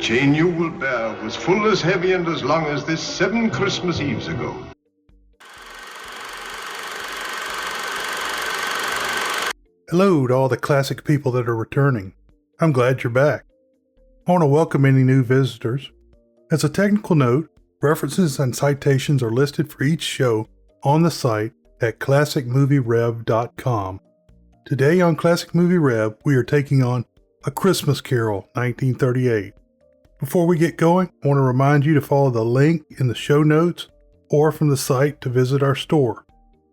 chain you will bear was full as heavy and as long as this 7 Christmas Eves ago. Hello to all the classic people that are returning. I'm glad you're back. I want to welcome any new visitors. As a technical note, references and citations are listed for each show on the site at classicmovierev.com. Today on Classic Movie Rev, we are taking on A Christmas Carol, 1938. Before we get going, I want to remind you to follow the link in the show notes or from the site to visit our store.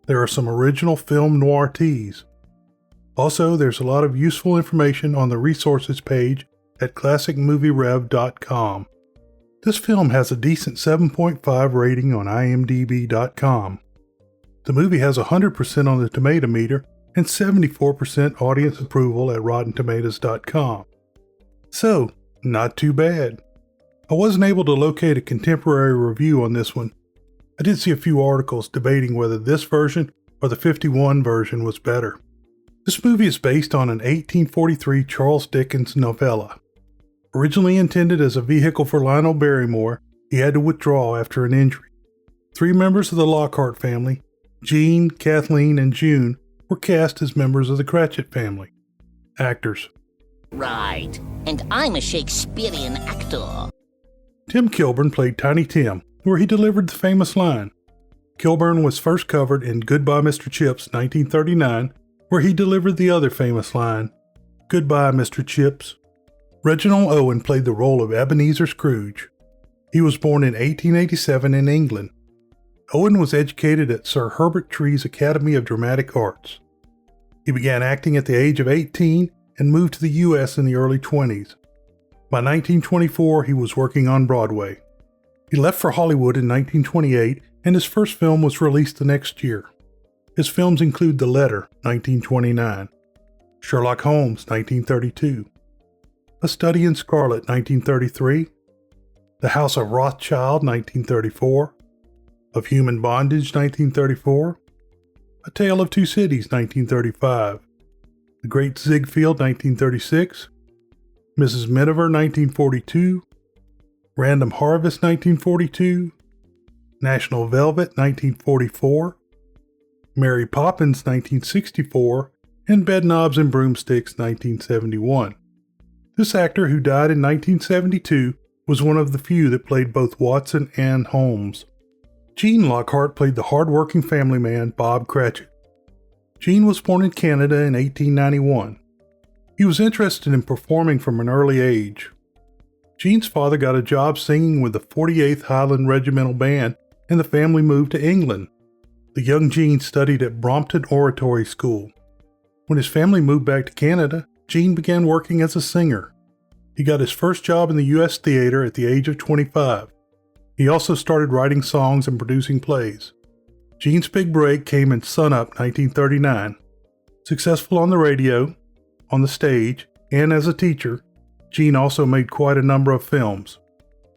There are some original film noir teas. Also, there's a lot of useful information on the resources page at classicmovierev.com. This film has a decent 7.5 rating on imdb.com. The movie has 100% on the tomato meter and 74% audience approval at rottentomatoes.com. So, not too bad. I wasn't able to locate a contemporary review on this one. I did see a few articles debating whether this version or the 51 version was better. This movie is based on an 1843 Charles Dickens novella. Originally intended as a vehicle for Lionel Barrymore, he had to withdraw after an injury. 3 members of the Lockhart family, Jean, Kathleen, and June, were cast as members of the Cratchit family. Actors: Right, and I'm a Shakespearean actor. Tim Kilburn played Tiny Tim, where he delivered the famous line. Kilburn was first covered in Goodbye Mr. Chips, 1939, where he delivered the other famous line, Goodbye Mr. Chips. Reginald Owen played the role of Ebenezer Scrooge. He was born in 1887 in England. Owen was educated at Sir Herbert Tree's Academy of Dramatic Arts. He began acting at the age of 18 and moved to the U.S. in the early 20s. By 1924, he was working on Broadway. He left for Hollywood in 1928, and his first film was released the next year. His films include The Letter, 1929, Sherlock Holmes, 1932, A Study in Scarlet, 1933, The House of Rothschild, 1934, Of Human Bondage, 1934, A Tale of Two Cities, 1935, The Great Ziegfeld, 1936, Mrs. Miniver, 1942, Random Harvest, 1942, National Velvet, 1944, Mary Poppins, 1964, and Bedknobs and Broomsticks, 1971. This actor, who died in 1972, was one of the few that played both Watson and Holmes. Gene Lockhart played the hard-working family man Bob Cratchit. Gene was born in Canada in 1891. He was interested in performing from an early age. Gene's father got a job singing with the 48th Highland Regimental Band, and the family moved to England. The young Gene studied at Brompton Oratory School. When his family moved back to Canada, Gene began working as a singer. He got his first job in the U.S. theater at the age of 25. He also started writing songs and producing plays. Gene's big break came in Sun Up 1939. Successful on the radio, on the stage, and as a teacher, Gene also made quite a number of films.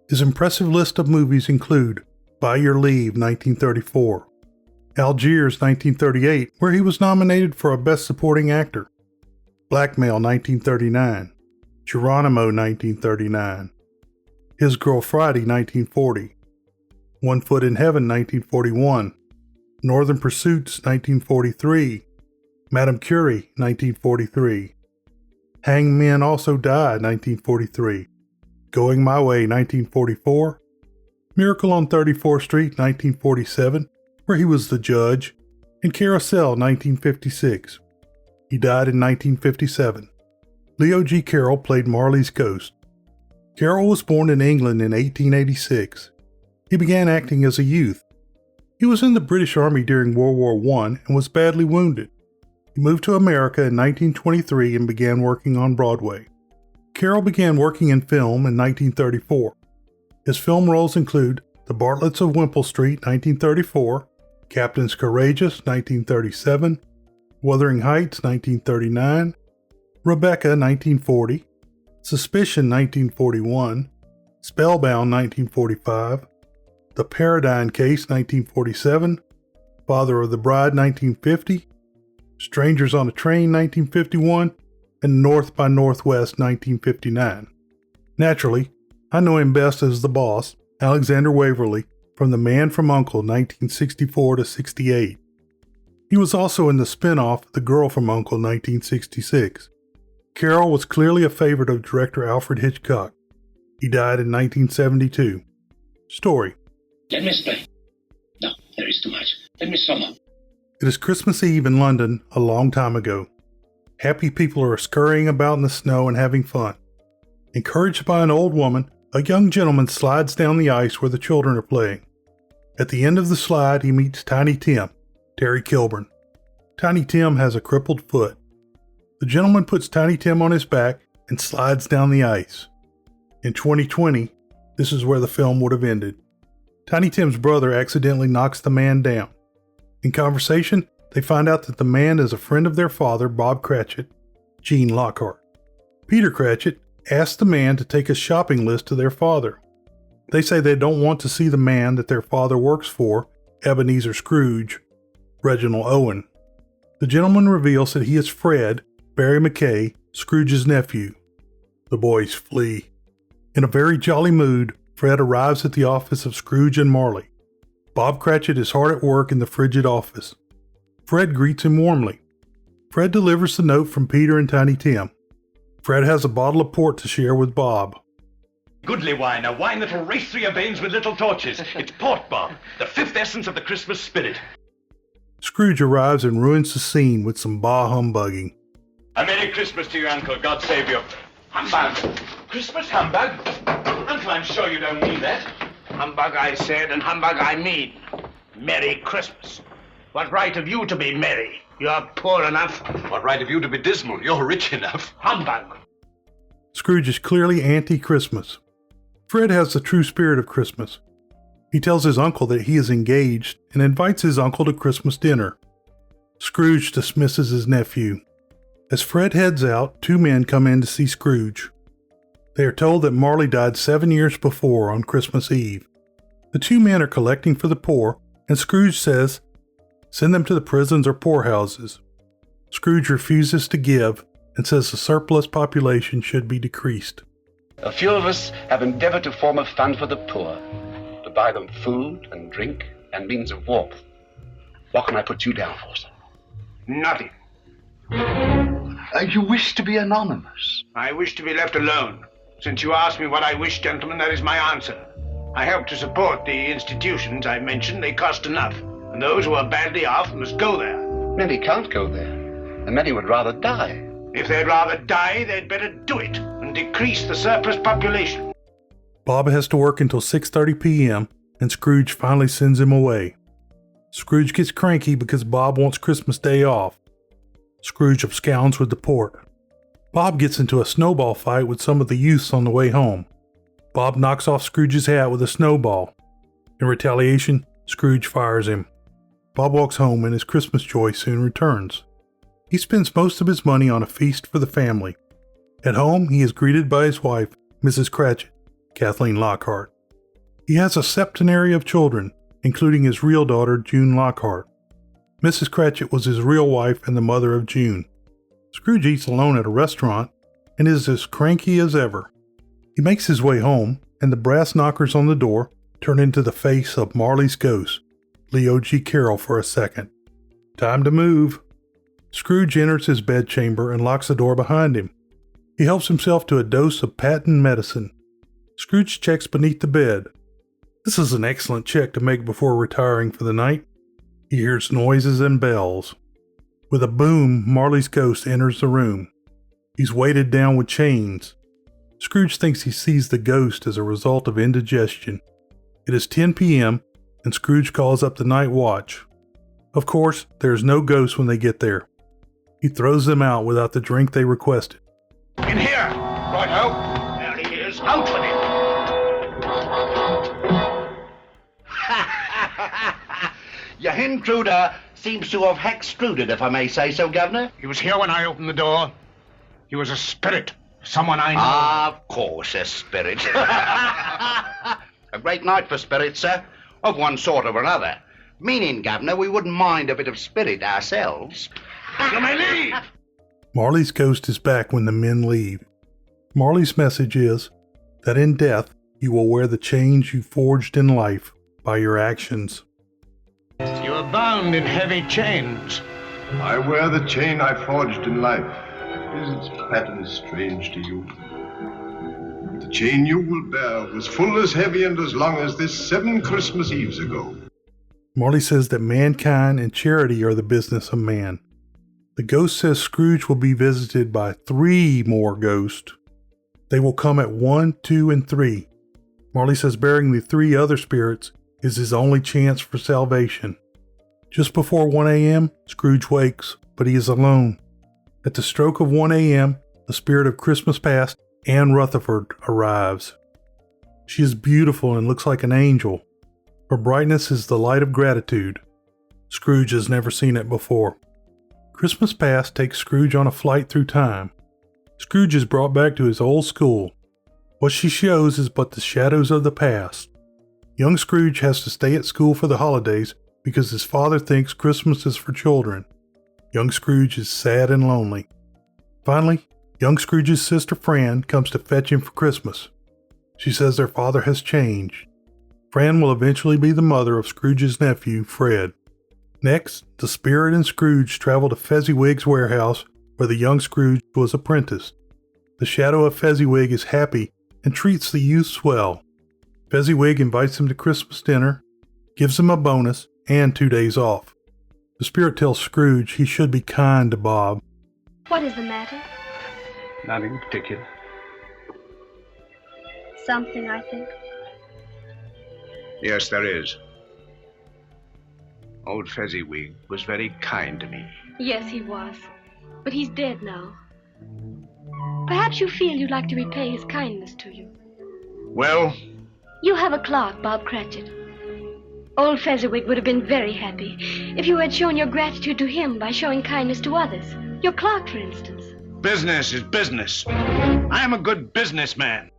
His impressive list of movies include By Your Leave, 1934, Algiers, 1938, where he was nominated for a Best Supporting Actor, Blackmail, 1939, Geronimo, 1939, His Girl Friday, 1940, One Foot in Heaven, 1941, Northern Pursuits, 1943, Madame Curie, 1943, Hanged Men Also Die, 1943, Going My Way, 1944, Miracle on 34th Street, 1947, where he was the judge, and Carousel, 1956. He died in 1957. Leo G. Carroll played Marley's ghost. Carroll was born in England in 1886. He began acting as a youth. He was in the British Army during World War I and was badly wounded. He moved to America in 1923 and began working on Broadway. Carroll began working in film in 1934. His film roles include The Bartletts of Wimpole Street, 1934, Captains Courageous, 1937, Wuthering Heights, 1939, Rebecca, 1940, Suspicion, 1941, Spellbound, 1945, The Paradigm Case, 1947, Father of the Bride, 1950, Strangers on a Train, 1951, and North by Northwest, 1959. Naturally, I know him best as the boss, Alexander Waverly, from The Man from U.N.C.L.E. 1964 to 68. He was also in the spin-off The Girl from U.N.C.L.E. 1966. Carol was clearly a favorite of director Alfred Hitchcock. He died in 1972. Story. Let me explain. No, there is too much. Let me sum up. It is Christmas Eve in London a long time ago. Happy people are scurrying about in the snow and having fun. Encouraged by an old woman, a young gentleman slides down the ice where the children are playing. At the end of the slide, he meets Tiny Tim, Terry Kilburn. Tiny Tim has a crippled foot. The gentleman puts Tiny Tim on his back and slides down the ice. In 2020, this is where the film would have ended. Tiny Tim's brother accidentally knocks the man down. In conversation, they find out that the man is a friend of their father, Bob Cratchit, Gene Lockhart. Peter Cratchit asks the man to take a shopping list to their father. They say they don't want to see the man that their father works for, Ebenezer Scrooge, Reginald Owen. The gentleman reveals that he is Fred, Barry McKay, Scrooge's nephew. The boys flee. In a very jolly mood, Fred arrives at the office of Scrooge and Marley. Bob Cratchit is hard at work in the frigid office. Fred greets him warmly. Fred delivers the note from Peter and Tiny Tim. Fred has a bottle of port to share with Bob. Goodly wine, a wine that'll race through your veins with little torches. It's port, Bob, the fifth essence of the Christmas spirit. Scrooge arrives and ruins the scene with some bah humbugging. A Merry Christmas to you, Uncle. God save you. Humbug. Christmas humbug? Uncle, I'm sure you don't mean that. Humbug I said, and humbug I mean. Merry Christmas. What right have you to be merry? You're poor enough. What right have you to be dismal? You're rich enough. Humbug. Scrooge is clearly anti-Christmas. Fred has the true spirit of Christmas. He tells his uncle that he is engaged and invites his uncle to Christmas dinner. Scrooge dismisses his nephew. As Fred heads out, two men come in to see Scrooge. They are told that Marley died 7 years before on Christmas Eve. The two men are collecting for the poor, and Scrooge says, "Send them to the prisons or poorhouses." Scrooge refuses to give and says the surplus population should be decreased. A few of us have endeavored to form a fund for the poor, to buy them food and drink and means of warmth. What can I put you down for, sir? Nothing. You wish to be anonymous? I wish to be left alone. Since you asked me what I wish, gentlemen, that is my answer. I help to support the institutions I mentioned. They cost enough. And those who are badly off must go there. Many can't go there, and many would rather die. If they'd rather die, they'd better do it and decrease the surplus population. Bob has to work until 6:30 p.m., and Scrooge finally sends him away. Scrooge gets cranky because Bob wants Christmas Day off. Scrooge absconds with the port. Bob gets into a snowball fight with some of the youths on the way home. Bob knocks off Scrooge's hat with a snowball. In retaliation, Scrooge fires him. Bob walks home and his Christmas joy soon returns. He spends most of his money on a feast for the family. At home, he is greeted by his wife, Mrs. Cratchit, Kathleen Lockhart. He has a septenary of children, including his real daughter, June Lockhart. Mrs. Cratchit was his real wife and the mother of June. Scrooge eats alone at a restaurant and is as cranky as ever. He makes his way home, and the brass knockers on the door turn into the face of Marley's ghost, Leo G. Carroll, for a second. Time to move. Scrooge enters his bedchamber and locks the door behind him. He helps himself to a dose of patent medicine. Scrooge checks beneath the bed. This is an excellent check to make before retiring for the night. He hears noises and bells. With a boom, Marley's ghost enters the room. He's weighted down with chains. Scrooge thinks he sees the ghost as a result of indigestion. It is 10 p.m., and Scrooge calls up the night watch. Of course, there is no ghost when they get there. He throws them out without the drink they requested. In here! Right-ho! There he is. Out with him! Your intruder seems to have extruded, if I may say so, Governor. He was here when I opened the door. He was a spirit. Someone I know. Of course, a spirit. A great night for spirits, sir. Of one sort or another. Meaning, Governor, we wouldn't mind a bit of spirit ourselves. You may leave! Marley's ghost is back when the men leave. Marley's message is that in death, You will wear the chains you forged in life by your actions. You are bound in heavy chains. I wear the chain I forged in life. Is its pattern strange to you? The chain you will bear was full as heavy and as long as this 7 Christmas Eves ago. Marley says that mankind and charity are the business of man. The ghost says Scrooge will be visited by 3 more ghosts. They will come at 1, 2, and 3. Marley says burying the 3 other spirits is his only chance for salvation. Just before 1 a.m., Scrooge wakes, but he is alone. At the stroke of 1 a.m., the spirit of Christmas past, Anne Rutherford, arrives. She is beautiful and looks like an angel. Her brightness is the light of gratitude. Scrooge has never seen it before. Christmas past takes Scrooge on a flight through time. Scrooge is brought back to his old school. What she shows is but the shadows of the past. Young Scrooge has to stay at school for the holidays because his father thinks Christmas is for children. Young Scrooge is sad and lonely. Finally, young Scrooge's sister Fran comes to fetch him for Christmas. She says their father has changed. Fran will eventually be the mother of Scrooge's nephew, Fred. Next, the spirit and Scrooge travel to Fezziwig's warehouse where the young Scrooge was apprenticed. The shadow of Fezziwig is happy and treats the youths well. Fezziwig invites him to Christmas dinner, gives him a bonus, and 2 days off. The spirit tells Scrooge he should be kind to Bob. What is the matter? Nothing particular. Something, I think. Yes, there is. Old Fezziwig was very kind to me. Yes, he was. But he's dead now. Perhaps you feel you'd like to repay his kindness to you. Well? You have a clerk, Bob Cratchit. Old Fezziwig would have been very happy if you had shown your gratitude to him by showing kindness to others. Your clerk, for instance. Business is business. I am a good businessman.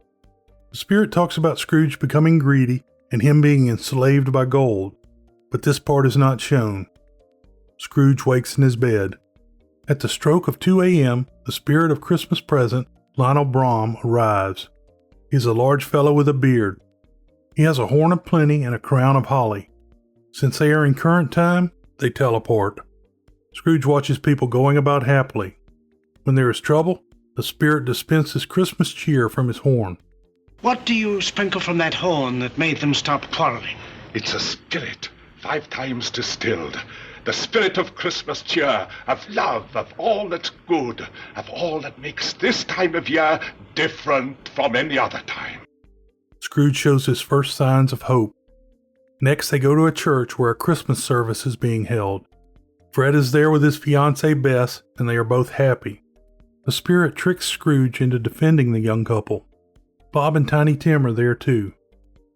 The spirit talks about Scrooge becoming greedy and him being enslaved by gold, but this part is not shown. Scrooge wakes in his bed. At the stroke of 2 a.m., the spirit of Christmas present, Lionel Brom, arrives. He is a large fellow with a beard. He has a horn of plenty and a crown of holly. Since they are in current time, they teleport. Scrooge watches people going about happily. When there is trouble, the spirit dispenses Christmas cheer from his horn. What do you sprinkle from that horn that made them stop quarreling? It's a spirit, 5 times distilled. The spirit of Christmas cheer, of love, of all that's good, of all that makes this time of year different from any other time. Scrooge shows his first signs of hope. Next, they go to a church where a Christmas service is being held. Fred is there with his fiancée Bess, and they are both happy. The spirit tricks Scrooge into defending the young couple. Bob and Tiny Tim are there too.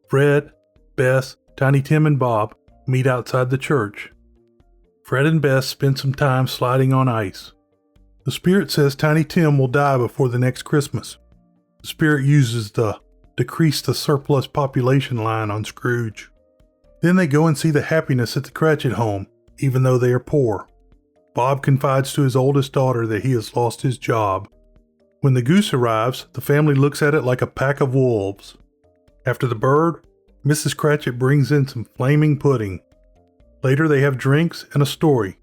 Fred, Bess, Tiny Tim, and Bob meet outside the church. Fred and Bess spend some time sliding on ice. The spirit says Tiny Tim will die before the next Christmas. The spirit uses the decrease the surplus population line on Scrooge. Then they go and see the happiness at the Cratchit home, even though they are poor. Bob confides to his oldest daughter that he has lost his job. When the goose arrives, the family looks at it like a pack of wolves. After the bird, Mrs. Cratchit brings in some flaming pudding. Later they have drinks and a story.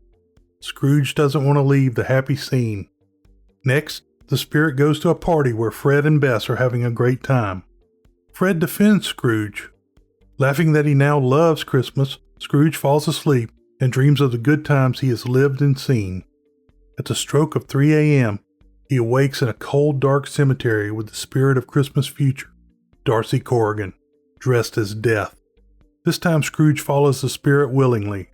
Scrooge doesn't want to leave the happy scene. Next, the spirit goes to a party where Fred and Bess are having a great time. Fred defends Scrooge. Laughing that he now loves Christmas, Scrooge falls asleep and dreams of the good times he has lived and seen. At the stroke of 3 a.m., he awakes in a cold, dark cemetery with the spirit of Christmas future, Darcy Corrigan, dressed as Death. This time Scrooge follows the spirit willingly.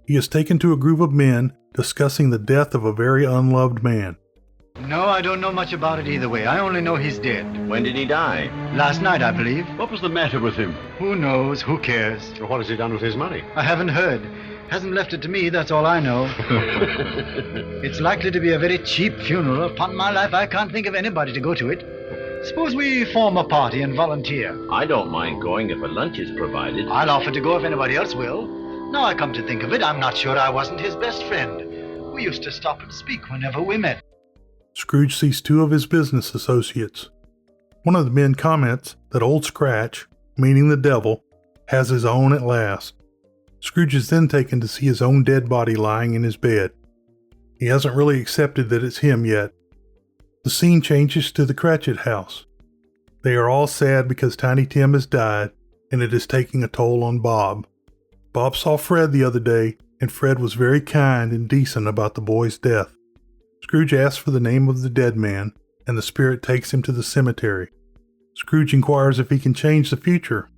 He is taken to a group of men discussing the death of a very unloved man. No, I don't know much about it either way. I only know he's dead. When did he die? Last night, I believe. What was the matter with him? Who knows? Who cares? What has he done with his money? I haven't heard. Hasn't left it to me, that's all I know. It's likely to be a very cheap funeral. Upon my life, I can't think of anybody to go to it. Suppose we form a party and volunteer. I don't mind going if a lunch is provided. I'll offer to go if anybody else will. Now I come to think of it, I'm not sure I wasn't his best friend. We used to stop and speak whenever we met. Scrooge sees 2 of his business associates. One of the men comments that Old Scratch, meaning the devil, has his own at last. Scrooge is then taken to see his own dead body lying in his bed. He hasn't really accepted that it's him yet. The scene changes to the Cratchit house. They are all sad because Tiny Tim has died, and it is taking a toll on Bob. Bob saw Fred the other day, and Fred was very kind and decent about the boy's death. Scrooge asks for the name of the dead man, and the spirit takes him to the cemetery. Scrooge inquires if he can change the future.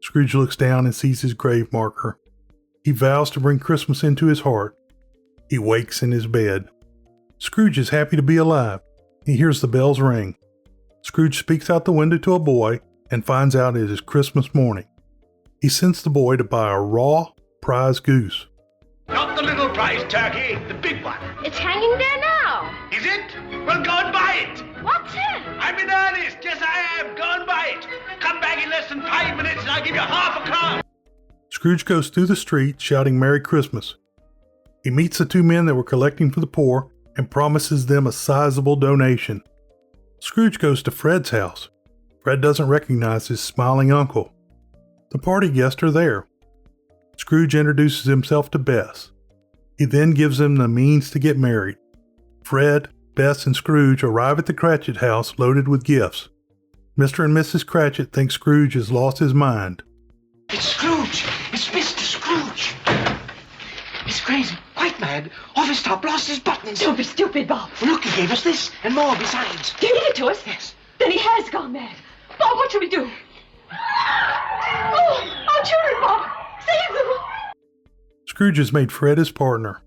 Scrooge looks down and sees his grave marker. He vows to bring Christmas into his heart. He wakes in his bed. Scrooge is happy to be alive. He hears the bells ring. Scrooge speaks out the window to a boy and finds out it is Christmas morning. He sends the boy to buy a raw prize goose. Not the little prize turkey, the big one. It's hanging there now. Is it? Well, go and buy it. What's it? I'm in earnest. Yes, I am. Go and buy it. Come back in less than 5 minutes and I'll give you half a crown. Scrooge goes through the street shouting Merry Christmas. He meets the two men that were collecting for the poor and promises them a sizable donation. Scrooge goes to Fred's house. Fred doesn't recognize his smiling uncle. The party guests are there. Scrooge introduces himself to Bess. He then gives them the means to get married. Fred, Bess, and Scrooge arrive at the Cratchit house loaded with gifts. Mr. and Mrs. Cratchit think Scrooge has lost his mind. It's Scrooge! It's Mr. Scrooge! He's crazy, quite mad, off his top, lost his buttons. Don't be stupid, Bob. Look, he gave us this, and more besides. Gave it to us? Yes. Then he has gone mad. Bob, what should we do? Oh, our children, Bob! Save them! Scrooge has made Fred his partner.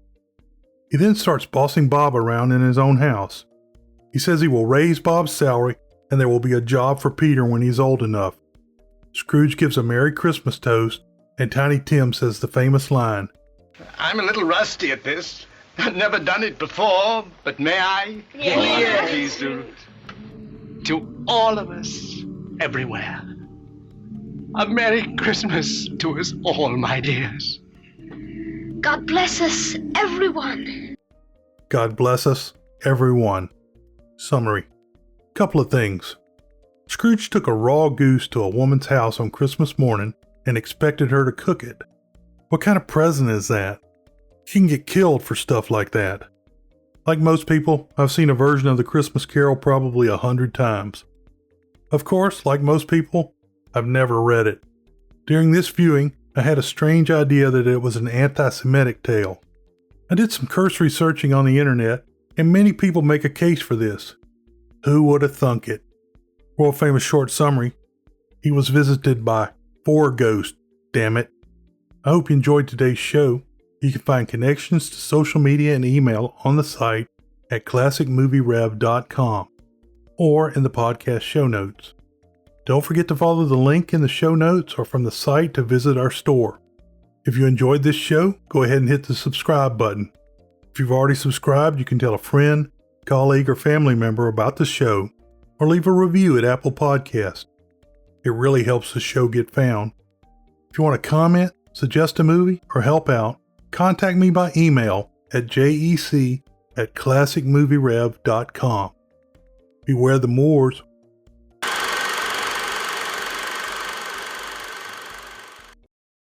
He then starts bossing Bob around in his own house. He says he will raise Bob's salary and there will be a job for Peter when he's old enough. Scrooge gives a Merry Christmas toast, and Tiny Tim says the famous line, I'm a little rusty at this. I've never done it before, but may I? Yes. Please do. To all of us, everywhere. A Merry Christmas to us all, my dears. God bless us, everyone. God bless us, everyone. Summary. Couple of things. Scrooge took a raw goose to a woman's house on Christmas morning and expected her to cook it. What kind of present is that? You can get killed for stuff like that. Like most people, I've seen a version of the Christmas Carol probably 100 times. Of course, like most people, I've never read it. During this viewing, I had a strange idea that it was an anti-Semitic tale. I did some cursory searching on the internet, and many people make a case for this. Who would have thunk it? World famous short summary, he was visited by 4 ghosts, damn it. I hope you enjoyed today's show. You can find connections to social media and email on the site at classicmovierev.com or in the podcast show notes. Don't forget to follow the link in the show notes or from the site to visit our store. If you enjoyed this show, go ahead and hit the subscribe button. If you've already subscribed, you can tell a friend, colleague, or family member about the show or leave a review at Apple Podcasts. It really helps the show get found. If you want to comment, suggest a movie, or help out, contact me by email at jec@classicmovierev.com. Beware the Moors